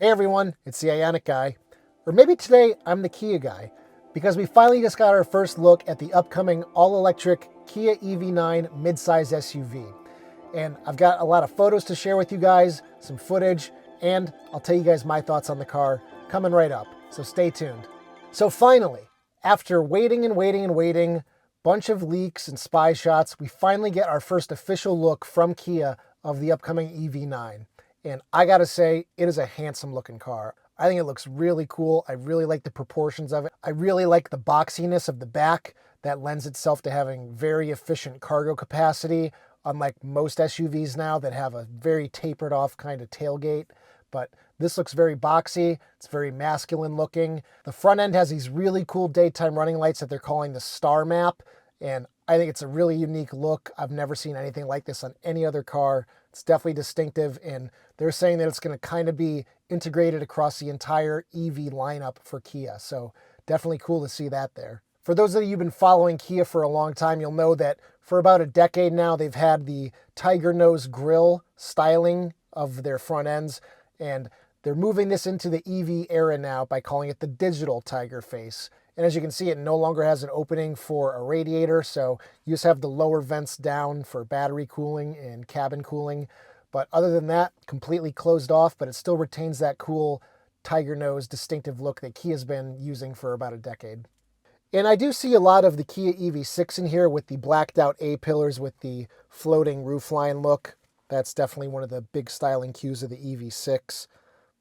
Hey everyone, it's the Ioniq guy. Or maybe today I'm the Kia guy, because we finally just got our first look at the upcoming all-electric Kia EV9 midsize SUV. And I've got a lot of photos to share with you guys, some footage, and I'll tell you guys my thoughts on the car coming right up, so stay tuned. So finally, after waiting and waiting and waiting, bunch of leaks and spy shots, we finally get our first official look from Kia of the upcoming EV9. And I gotta say, it is a handsome looking car. I think it looks really cool. I really like the proportions of it. I really like the boxiness of the back that lends itself to having very efficient cargo capacity, unlike most SUVs now that have a very tapered off kind of tailgate. But this looks very boxy. It's very masculine looking. The front end has these really cool daytime running lights that they're calling the Star Map. And I think it's a really unique look. I've never seen anything like this on any other car. It's definitely distinctive, and they're saying that it's going to kind of be integrated across the entire EV lineup for Kia. So definitely cool to see that there. For those of you who've been following Kia for a long time, you'll know that for about a decade now, they've had the tiger nose grille styling of their front ends, and they're moving this into the EV era now by calling it the digital tiger face. And as you can see, it no longer has an opening for a radiator, so you just have the lower vents down for battery cooling and cabin cooling. But other than that, completely closed off, but it still retains that cool tiger nose distinctive look that Kia's been using for about a decade. And I do see a lot of the Kia EV6 in here with the blacked out A-pillars with the floating roofline look. That's definitely one of the big styling cues of the EV6.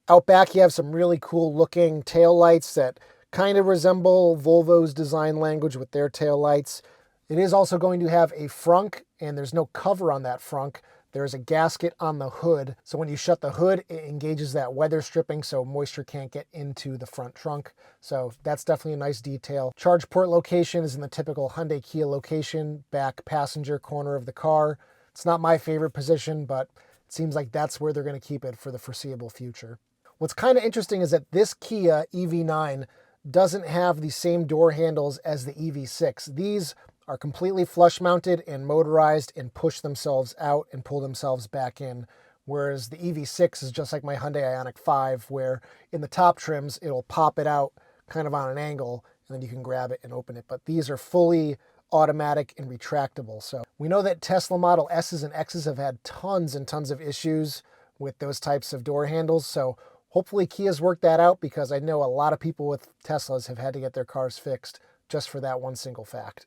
Out back, you have some really cool looking taillights that kind of resemble Volvo's design language with their taillights. It is also going to have a frunk, and there's no cover on that frunk. There's a gasket on the hood, so when you shut the hood, it engages that weather stripping so moisture can't get into the front trunk. So that's definitely a nice detail. Charge port location is in the typical Hyundai Kia location, back passenger corner of the car. It's not my favorite position, but it seems like that's where they're going to keep it for the foreseeable future. What's kind of interesting is that this Kia EV9 doesn't have the same door handles as the EV6. These are completely flush mounted and motorized and push themselves out and pull themselves back in, whereas the EV6 is just like my Hyundai Ioniq 5, where in the top trims it'll pop it out kind of on an angle and then you can grab it and open it. But these are fully automatic and retractable. So we know that Tesla Model S's and X's have had tons and tons of issues with those types of door handles. So hopefully Kia's worked that out, because I know a lot of people with Teslas have had to get their cars fixed just for that one single fact.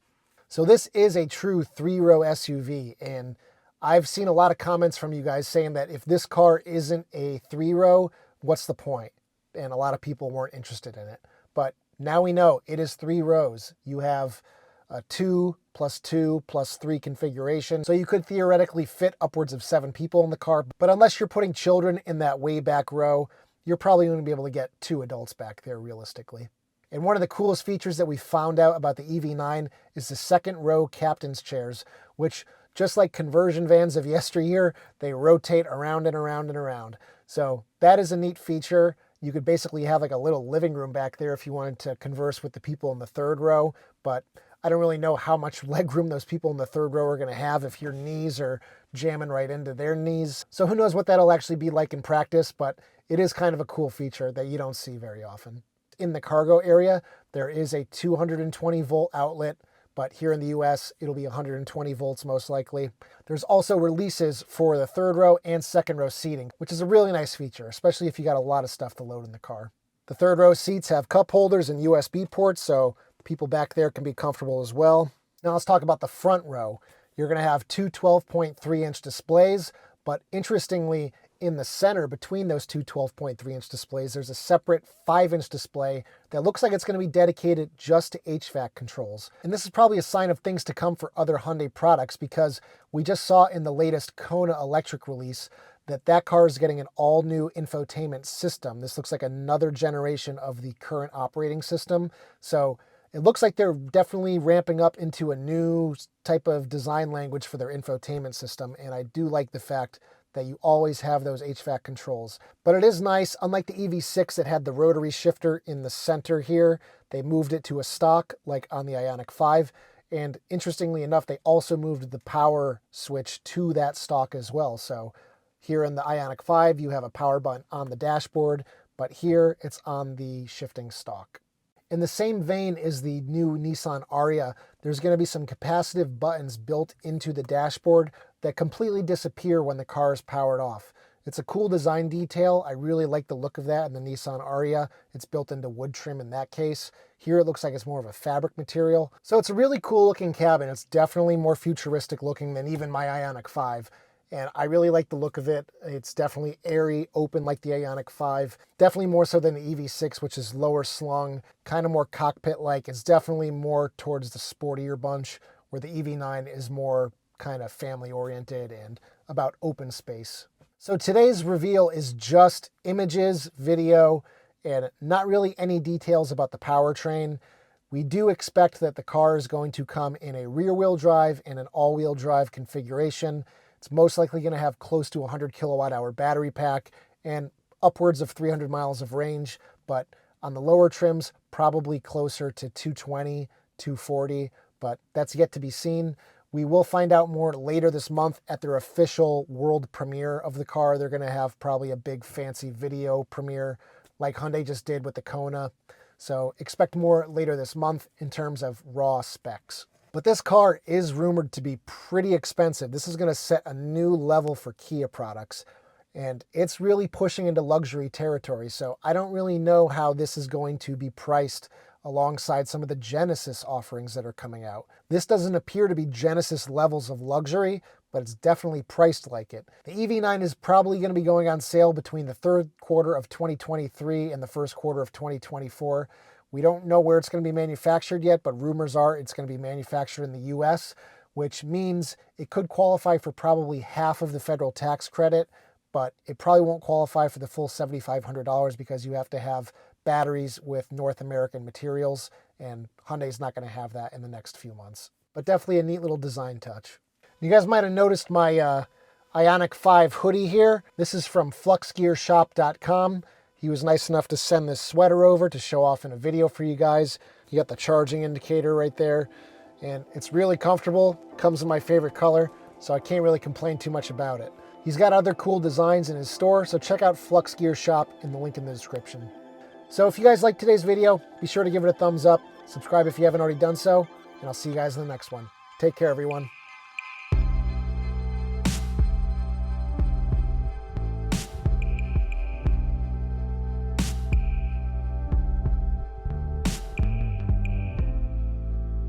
So this is a true three-row SUV, and I've seen a lot of comments from you guys saying that if this car isn't a three-row, what's the point? And a lot of people weren't interested in it. But now we know it is 3 rows. You have a 2 + 3 configuration. So you could theoretically fit upwards of 7 people in the car, but unless you're putting children in that way back row, you're probably going to be able to get 2 adults back there realistically. And one of the coolest features that we found out about the EV9 is the second row captain's chairs, which, just like conversion vans of yesteryear, they rotate around and around and around. So that is a neat feature. You could basically have like a little living room back there if you wanted to converse with the people in the third row, but I don't really know how much leg room those people in the third row are going to have if your knees are jamming right into their knees. So who knows what that'll actually be like in practice, but it is kind of a cool feature that you don't see very often. In the cargo area, there is a 220 volt outlet, but here in the US, it'll be 120 volts most likely. There's also releases for the third row and second row seating, which is a really nice feature, especially if you got a lot of stuff to load in the car. The third row seats have cup holders and USB ports, so people back there can be comfortable as well. Now let's talk about the front row. You're going to have two 12.3-inch displays, but interestingly, in the center between those two 12.3-inch displays, there's a separate 5-inch display that looks like it's going to be dedicated just to HVAC controls. And this is probably a sign of things to come for other Hyundai products, because we just saw in the latest Kona electric release that car is getting an all-new infotainment system. This looks like another generation of the current operating system. So it looks like they're definitely ramping up into a new type of design language for their infotainment system, and I do like the fact that you always have those HVAC controls. But it is nice, unlike the EV6 that had the rotary shifter in the center here, they moved it to a stock like on the Ioniq 5, and interestingly enough, they also moved the power switch to that stock as well. So Here in the Ioniq 5, you have a power button on the dashboard, but here it's on the shifting stalk. In the same vein as the new Nissan Ariya, there's going to be some capacitive buttons built into the dashboard that completely disappear when the car is powered off. It's a cool design detail. I really like the look of that in the Nissan Ariya. It's built into wood trim in that case. Here it looks like it's more of a fabric material. So it's a really cool looking cabin. It's definitely more futuristic looking than even my Ioniq 5. And I really like the look of it. It's definitely airy, open like the Ioniq 5. Definitely more so than the EV6, which is lower slung, kind of more cockpit-like. It's definitely more towards the sportier bunch, where the EV9 is more kind of family-oriented and about open space. So today's reveal is just images, video, and not really any details about the powertrain. We do expect that the car is going to come in a rear-wheel drive and an all-wheel drive configuration. It's most likely going to have close to 100 kilowatt hour battery pack and upwards of 300 miles of range, but on the lower trims, probably closer to 220, 240, but that's yet to be seen. We will find out more later this month at their official world premiere of the car. They're going to have probably a big fancy video premiere like Hyundai just did with the Kona. So expect more later this month in terms of raw specs. But this car is rumored to be pretty expensive. This is going to set a new level for Kia products, and it's really pushing into luxury territory. So I don't really know how this is going to be priced alongside some of the Genesis offerings that are coming out. This doesn't appear to be Genesis levels of luxury, but it's definitely priced like it. The EV9 is probably going to be going on sale between the third quarter of 2023 and the first quarter of 2024. We don't know where it's going to be manufactured yet, but rumors are it's going to be manufactured in the US, which means it could qualify for probably half of the federal tax credit, but it probably won't qualify for the full $7,500 because you have to have batteries with North American materials, and Hyundai's not going to have that in the next few months. But definitely a neat little design touch. You guys might have noticed my Ioniq 5 hoodie here. This is from fluxgearshop.com. He was nice enough to send this sweater over to show off in a video for you guys. You got the charging indicator right there, and it's really comfortable. Comes in my favorite color, so I can't really complain too much about it. He's got other cool designs in his store, so check out Flux Gear Shop in the link in the description. So if you guys liked today's video, be sure to give it a thumbs up, subscribe if you haven't already done so, and I'll see you guys in the next one. Take care, everyone.